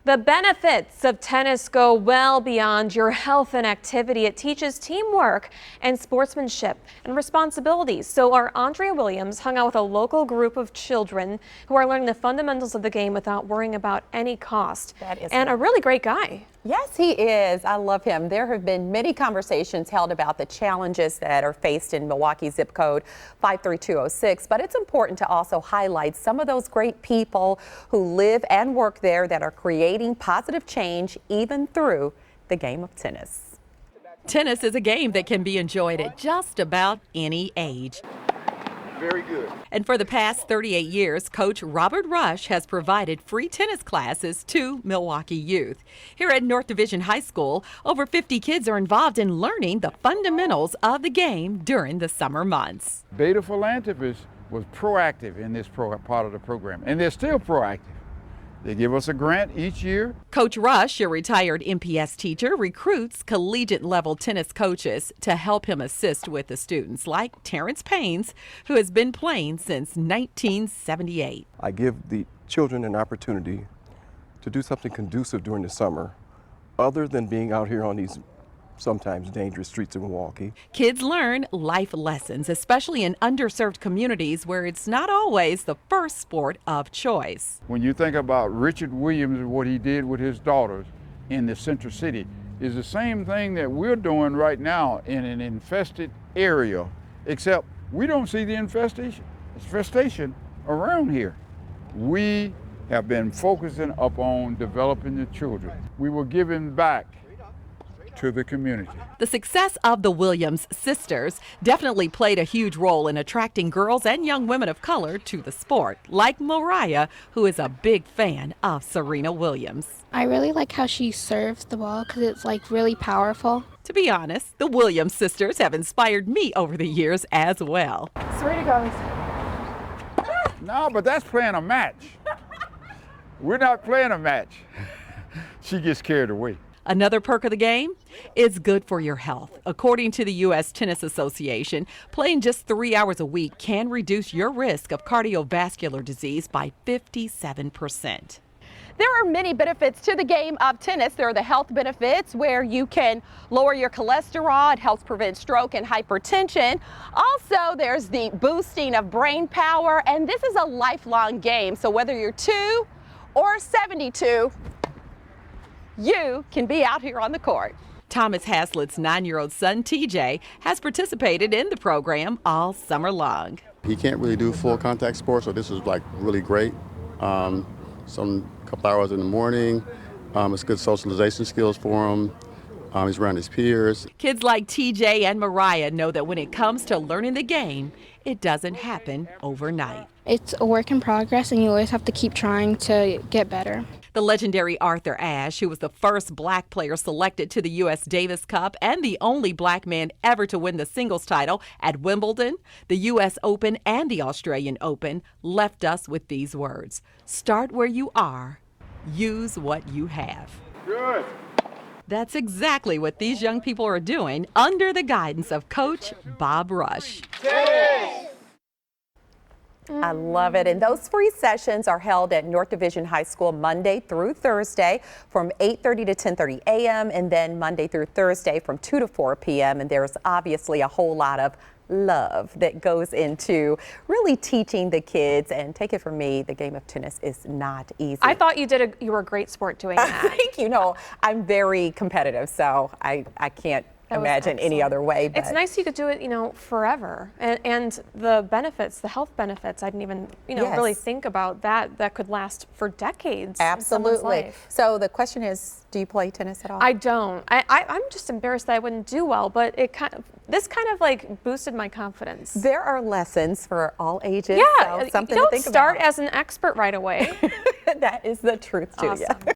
The benefits of tennis go well beyond your health and activity. It teaches teamwork and sportsmanship and responsibilities. So our Andrea Williams hung out with a local group of children who are learning the fundamentals of the game without worrying about any cost. And a really great guy. Yes, he is. I love him. There have been many conversations held about the challenges that are faced in Milwaukee zip code 53206, but it's important to also highlight some of those great people who live and work there that are creating positive change even through the game of tennis. Tennis is a game that can be enjoyed at just about any age. Very good. And for the past 38 years, Coach Robert Rush has provided free tennis classes to Milwaukee youth. Here at North Division High School, over 50 kids are involved in learning the fundamentals of the game during the summer months. Beta Philanthropists was proactive in this part of the program, and they're still proactive. They give us a grant each year. Coach Rush, a retired MPS teacher, recruits collegiate-level tennis coaches to help him assist with the students, like Terrence Paynes, who has been playing since 1978. I give the children an opportunity to do something conducive during the summer, other than being out here on these sometimes dangerous streets of Milwaukee. Kids learn life lessons, especially in underserved communities where it's not always the first sport of choice. When you think about Richard Williams and what he did with his daughters in the Central City, is the same thing that we're doing right now in an infested area, except we don't see the infestation around here. We have been focusing upon developing the children. We were giving back to the community. The success of the Williams sisters definitely played a huge role in attracting girls and young women of color to the sport, like Mariah, who is a big fan of Serena Williams. I really like how she serves the ball because it's like really powerful. To be honest, the Williams sisters have inspired me over the years as well. Serena goes. No, but that's playing a match. We're not playing a match. She gets carried away. Another perk of the game? It's good for your health. According to the U.S. Tennis Association, playing just 3 hours a week can reduce your risk of cardiovascular disease by 57%. There are many benefits to the game of tennis. There are the health benefits where you can lower your cholesterol. It helps prevent stroke and hypertension. Also, there's the boosting of brain power, and this is a lifelong game. So whether you're 2 or 72, you can be out here on the court. Thomas Haslett's 9-year-old son, TJ, has participated in the program all summer long. He can't really do full contact sports, so this is like really great. Some couple hours in the morning. It's good socialization skills for him. He's around his peers. Kids like TJ and Mariah know that when it comes to learning the game, it doesn't happen overnight. It's a work in progress and you always have to keep trying to get better. The legendary Arthur Ashe, who was the first black player selected to the U.S. Davis Cup and the only black man ever to win the singles title at Wimbledon, the U.S. Open, and the Australian Open, left us with these words: start where you are, use what you have. Good. That's exactly what these young people are doing under the guidance of Coach Bob Rush. I love it. And those free sessions are held at North Division High School Monday through Thursday from 8:30 to 10:30 a.m. and then Monday through Thursday from 2 to 4 p.m. And there's obviously a whole lot of love that goes into really teaching the kids. And take it from me, the game of tennis is not easy. I thought you were a great sport doing that. Thank you. No, I'm very competitive, so I can't imagine any other way. But it's nice you could do it, forever. And the benefits, the health benefits, I didn't even, Yes. really think about that could last for decades. Absolutely. In someone's life. So the question is, do you play tennis at all? I don't. I'm just embarrassed that I wouldn't do well, but this kind of like boosted my confidence. There are lessons for all ages. Yeah, so something you don't to think start about. as an expert right away. That is the truth, Julia. Awesome.